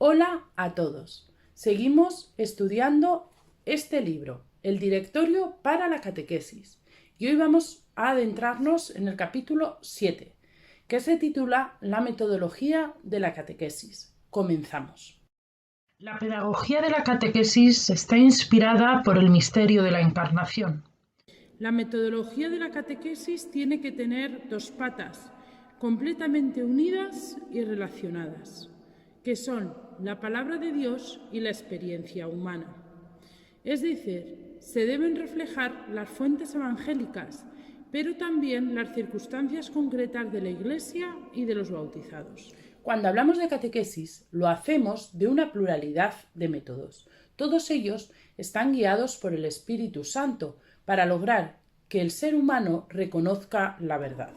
Hola a todos. Seguimos estudiando este libro, El Directorio para la Catequesis. Y hoy vamos a adentrarnos en el capítulo 7, que se titula La metodología de la catequesis. Comenzamos. La pedagogía de la catequesis está inspirada por el misterio de la Encarnación. La metodología de la catequesis tiene que tener dos patas, completamente unidas y relacionadas, que son la palabra de Dios y la experiencia humana. Es decir, se deben reflejar las fuentes evangélicas, pero también las circunstancias concretas de la Iglesia y de los bautizados. Cuando hablamos de catequesis, lo hacemos de una pluralidad de métodos. Todos ellos están guiados por el Espíritu Santo para lograr que el ser humano reconozca la verdad.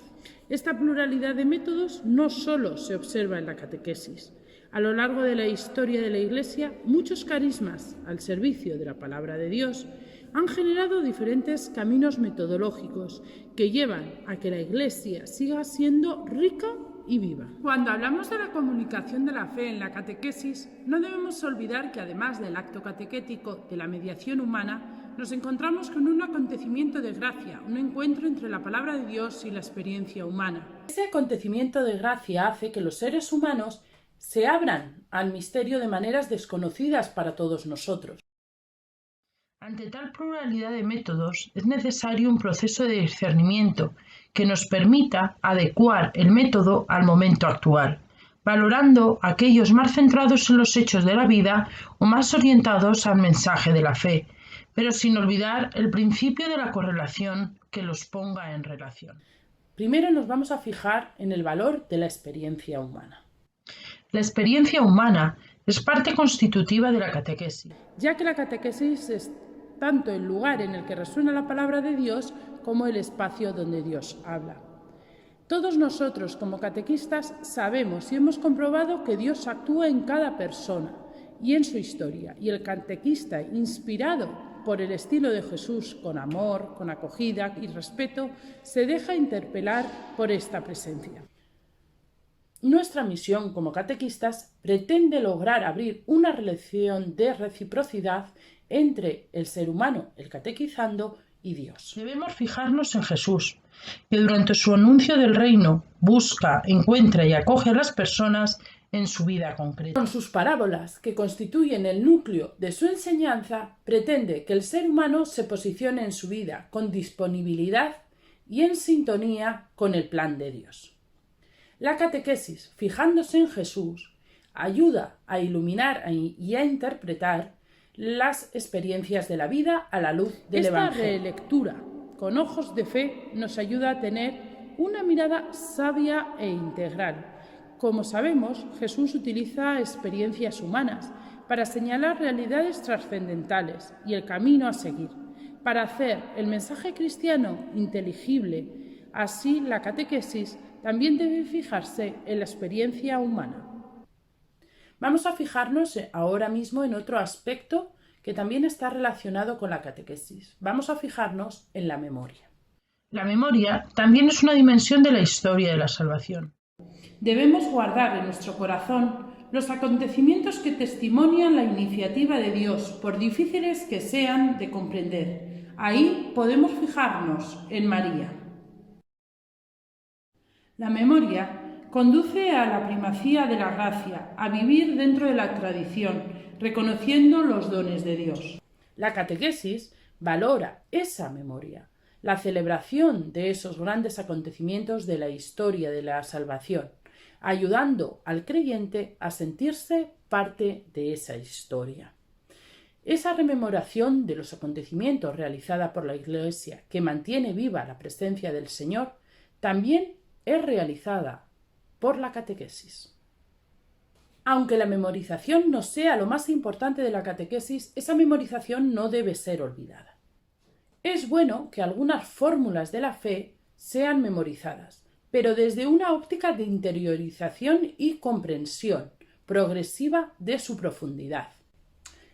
Esta pluralidad de métodos no solo se observa en la catequesis. A lo largo de la historia de la Iglesia, muchos carismas al servicio de la palabra de Dios han generado diferentes caminos metodológicos que llevan a que la Iglesia siga siendo rica y viva. Cuando hablamos de la comunicación de la fe en la catequesis, no debemos olvidar que además del acto catequético de la mediación humana, nos encontramos con un acontecimiento de gracia, un encuentro entre la palabra de Dios y la experiencia humana. Ese acontecimiento de gracia hace que los seres humanos se abran al misterio de maneras desconocidas para todos nosotros. Ante tal pluralidad de métodos, es necesario un proceso de discernimiento que nos permita adecuar el método al momento actual, valorando aquellos más centrados en los hechos de la vida o más orientados al mensaje de la fe, pero sin olvidar el principio de la correlación que los ponga en relación. Primero nos vamos a fijar en el valor de la experiencia humana. La experiencia humana es parte constitutiva de la catequesis, ya que la catequesis es tanto el lugar en el que resuena la palabra de Dios como el espacio donde Dios habla. Todos nosotros como catequistas sabemos y hemos comprobado que Dios actúa en cada persona y en su historia, y el catequista, inspirado por el estilo de Jesús, con amor, con acogida y respeto, se deja interpelar por esta presencia. Nuestra misión como catequistas pretende lograr abrir una relación de reciprocidad entre el ser humano, el catequizando, y Dios. Debemos fijarnos en Jesús, que durante su anuncio del reino busca, encuentra y acoge a las personas en su vida concreta. Con sus parábolas, que constituyen el núcleo de su enseñanza, pretende que el ser humano se posicione en su vida con disponibilidad y en sintonía con el plan de Dios. La catequesis, fijándose en Jesús, ayuda a iluminar y a interpretar las experiencias de la vida a la luz del Evangelio. Esta relectura con ojos de fe nos ayuda a tener una mirada sabia e integral. Como sabemos, Jesús utiliza experiencias humanas para señalar realidades trascendentales y el camino a seguir, para hacer el mensaje cristiano inteligible. Así, la catequesis también debe fijarse en la experiencia humana. Vamos a fijarnos ahora mismo en otro aspecto que también está relacionado con la catequesis. Vamos a fijarnos en la memoria. La memoria también es una dimensión de la historia de la salvación. Debemos guardar en nuestro corazón los acontecimientos que testimonian la iniciativa de Dios, por difíciles que sean de comprender. Ahí podemos fijarnos en María. La memoria conduce a la primacía de la gracia, a vivir dentro de la tradición, reconociendo los dones de Dios. La catequesis valora esa memoria, la celebración de esos grandes acontecimientos de la historia de la salvación, ayudando al creyente a sentirse parte de esa historia. Esa rememoración de los acontecimientos realizada por la Iglesia, que mantiene viva la presencia del Señor, también es realizada por la catequesis. Aunque la memorización no sea lo más importante de la catequesis, esa memorización no debe ser olvidada. Es bueno que algunas fórmulas de la fe sean memorizadas, pero desde una óptica de interiorización y comprensión progresiva de su profundidad.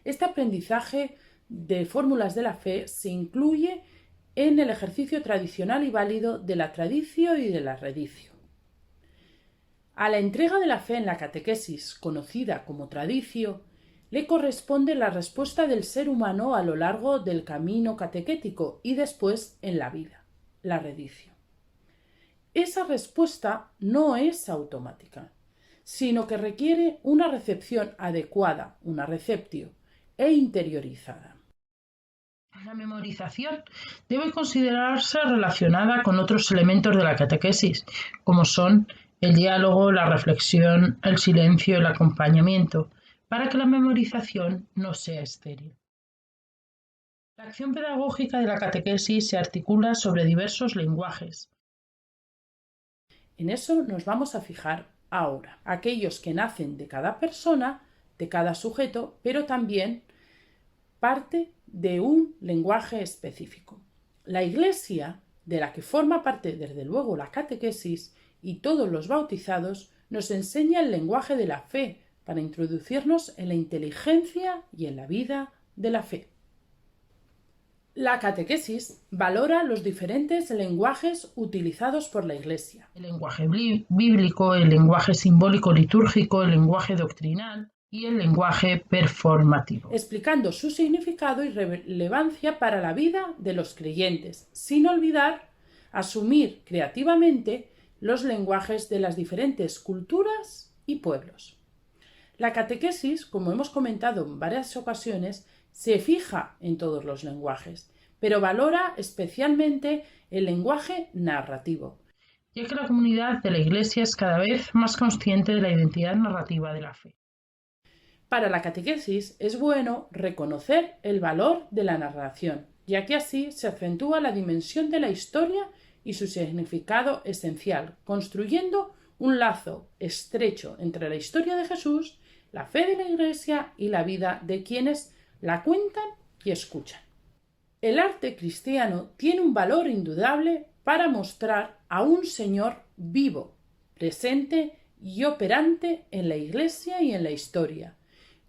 Este aprendizaje de fórmulas de la fe se incluye en el ejercicio tradicional y válido de la tradicio y de la redicio. A la entrega de la fe en la catequesis, conocida como tradicio, le corresponde la respuesta del ser humano a lo largo del camino catequético y después en la vida, la redicio. Esa respuesta no es automática, sino que requiere una recepción adecuada, una receptio, e interiorizada. La memorización debe considerarse relacionada con otros elementos de la catequesis, como son el diálogo, la reflexión, el silencio, el acompañamiento, para que la memorización no sea estéril. La acción pedagógica de la catequesis se articula sobre diversos lenguajes. En eso nos vamos a fijar ahora, aquellos que nacen de cada persona, de cada sujeto, pero también parte de un lenguaje específico. La Iglesia, de la que forma parte desde luego la catequesis y todos los bautizados, nos enseña el lenguaje de la fe para introducirnos en la inteligencia y en la vida de la fe. La catequesis valora los diferentes lenguajes utilizados por la Iglesia. El lenguaje bíblico, el lenguaje simbólico litúrgico, el lenguaje doctrinal y el lenguaje performativo, explicando su significado y relevancia para la vida de los creyentes, sin olvidar asumir creativamente los lenguajes de las diferentes culturas y pueblos. La catequesis, como hemos comentado en varias ocasiones, se fija en todos los lenguajes, pero valora especialmente el lenguaje narrativo, ya que la comunidad de la Iglesia es cada vez más consciente de la identidad narrativa de la fe. Para la catequesis es bueno reconocer el valor de la narración, ya que así se acentúa la dimensión de la historia y su significado esencial, construyendo un lazo estrecho entre la historia de Jesús, la fe de la Iglesia y la vida de quienes la cuentan y escuchan. El arte cristiano tiene un valor indudable para mostrar a un Señor vivo, presente y operante en la Iglesia y en la historia,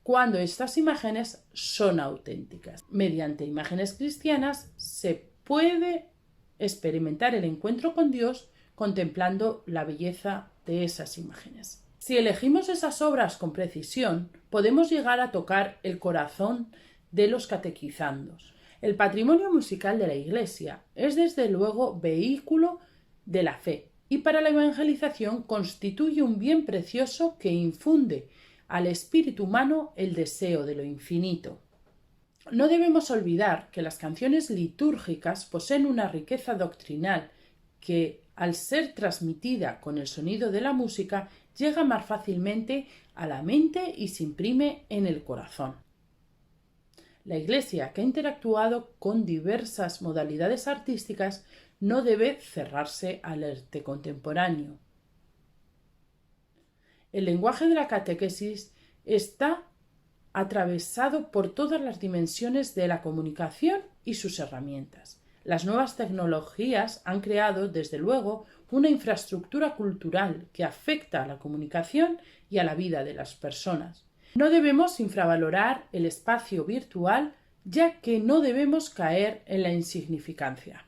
cuando estas imágenes son auténticas. Mediante imágenes cristianas se puede experimentar el encuentro con Dios contemplando la belleza de esas imágenes. Si elegimos esas obras con precisión, podemos llegar a tocar el corazón de los catequizandos. El patrimonio musical de la Iglesia es desde luego vehículo de la fe y para la evangelización constituye un bien precioso que infunde al espíritu humano el deseo de lo infinito. No debemos olvidar que las canciones litúrgicas poseen una riqueza doctrinal que, al ser transmitida con el sonido de la música, llega más fácilmente a la mente y se imprime en el corazón. La Iglesia, que ha interactuado con diversas modalidades artísticas, no debe cerrarse al arte contemporáneo. El lenguaje de la catequesis está atravesado por todas las dimensiones de la comunicación y sus herramientas. Las nuevas tecnologías han creado, desde luego, una infraestructura cultural que afecta a la comunicación y a la vida de las personas. No debemos infravalorar el espacio virtual, ya que no debemos caer en la insignificancia.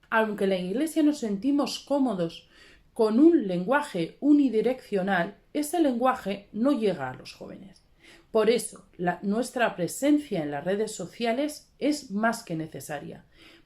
Aunque en la Iglesia nos sentimos cómodos con un lenguaje unidireccional, ese lenguaje no llega a los jóvenes. Por eso, nuestra presencia en las redes sociales es más que necesaria,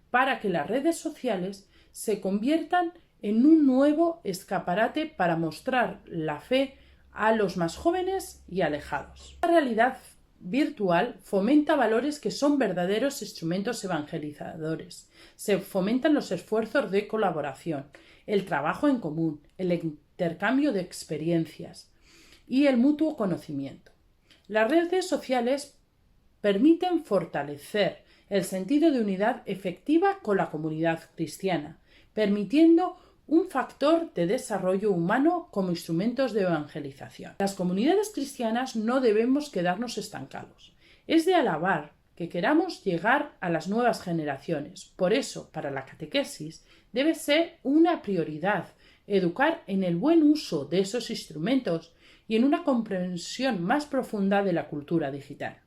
para que las redes sociales se conviertan en un nuevo escaparate para mostrar la fe a los más jóvenes y alejados. La realidad virtual fomenta valores que son verdaderos instrumentos evangelizadores. Se fomentan los esfuerzos de colaboración, el trabajo en común, el intercambio de experiencias y el mutuo conocimiento. Las redes sociales permiten fortalecer el sentido de unidad efectiva con la comunidad cristiana, permitiendo un factor de desarrollo humano como instrumentos de evangelización. Las comunidades cristianas no debemos quedarnos estancados. Es de alabar que queramos llegar a las nuevas generaciones. Por eso, para la catequesis, debe ser una prioridad educar en el buen uso de esos instrumentos y en una comprensión más profunda de la cultura digital.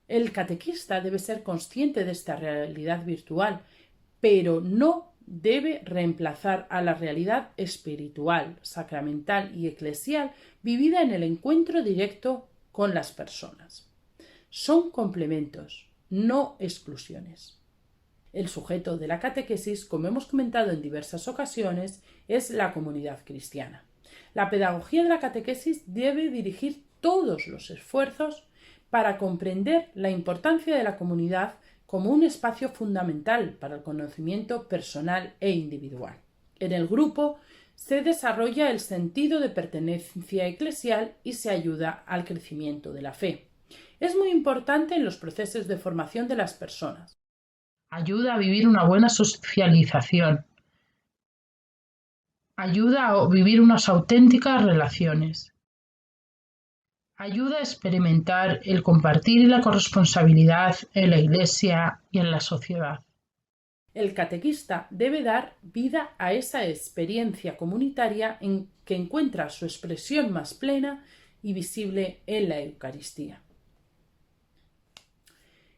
El catequista debe ser consciente de esta realidad virtual, pero no debe reemplazar a la realidad espiritual, sacramental y eclesial vivida en el encuentro directo con las personas. Son complementos, no exclusiones. El sujeto de la catequesis, como hemos comentado en diversas ocasiones, es la comunidad cristiana. La pedagogía de la catequesis debe dirigir todos los esfuerzos para comprender la importancia de la comunidad como un espacio fundamental para el conocimiento personal e individual. En el grupo se desarrolla el sentido de pertenencia eclesial y se ayuda al crecimiento de la fe. Es muy importante en los procesos de formación de las personas. Ayuda a vivir una buena socialización. Ayuda a vivir unas auténticas relaciones. Ayuda a experimentar el compartir y la corresponsabilidad en la Iglesia y en la sociedad. El catequista debe dar vida a esa experiencia comunitaria en que encuentra su expresión más plena y visible en la Eucaristía.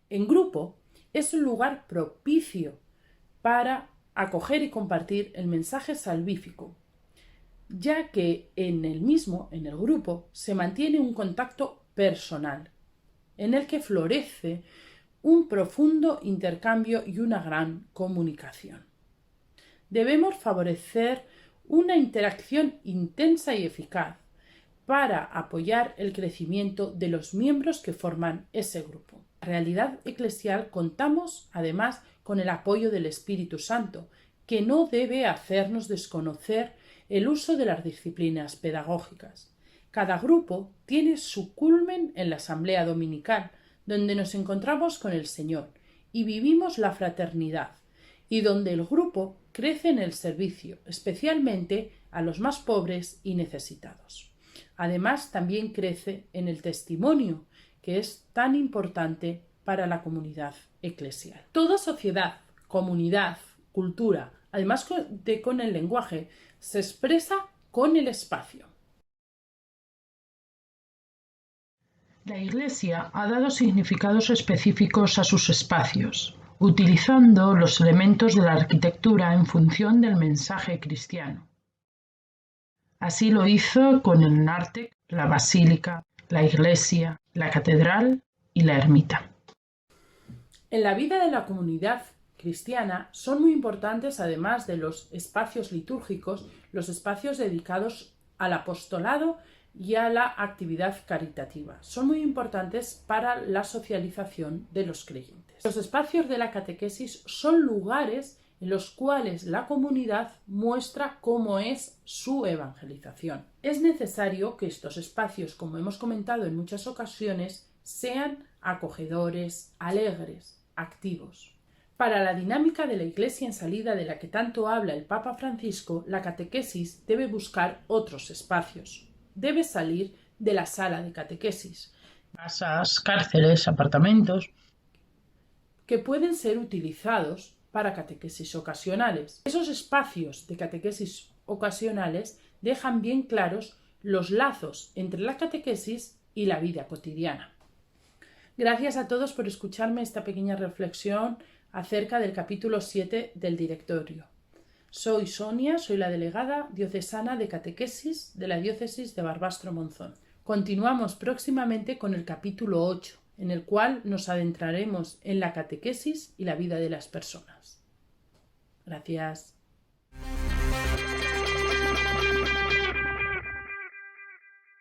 En grupo es un lugar propicio para acoger y compartir el mensaje salvífico, ya que en el grupo, se mantiene un contacto personal, en el que florece un profundo intercambio y una gran comunicación. Debemos favorecer una interacción intensa y eficaz para apoyar el crecimiento de los miembros que forman ese grupo. En la realidad eclesial contamos, además, con el apoyo del Espíritu Santo, que no debe hacernos desconocer el uso de las disciplinas pedagógicas. Cada grupo tiene su culmen en la asamblea dominical, donde nos encontramos con el Señor y vivimos la fraternidad, y donde el grupo crece en el servicio, especialmente a los más pobres y necesitados. Además, también crece en el testimonio, que es tan importante para la comunidad eclesial. Toda sociedad, comunidad, cultura, además de con el lenguaje, se expresa con el espacio. La Iglesia ha dado significados específicos a sus espacios, utilizando los elementos de la arquitectura en función del mensaje cristiano. Así lo hizo con el nártex, la basílica, la iglesia, la catedral y la ermita. En la vida de la comunidad cristiana son muy importantes, además de los espacios litúrgicos, los espacios dedicados al apostolado y a la actividad caritativa. Son muy importantes para la socialización de los creyentes. Los espacios de la catequesis son lugares en los cuales la comunidad muestra cómo es su evangelización. Es necesario que estos espacios, como hemos comentado en muchas ocasiones, sean acogedores, alegres, activos. Para la dinámica de la Iglesia en salida de la que tanto habla el Papa Francisco, la catequesis debe buscar otros espacios. Debe salir de la sala de catequesis. Casas, cárceles, apartamentos, que pueden ser utilizados para catequesis ocasionales. Esos espacios de catequesis ocasionales dejan bien claros los lazos entre la catequesis y la vida cotidiana. Gracias a todos por escucharme esta pequeña reflexión acerca del capítulo 7 del Directorio. Soy Sonia, soy la delegada diocesana de catequesis de la diócesis de Barbastro-Monzón. Continuamos próximamente con el capítulo 8, en el cual nos adentraremos en la catequesis y la vida de las personas. Gracias.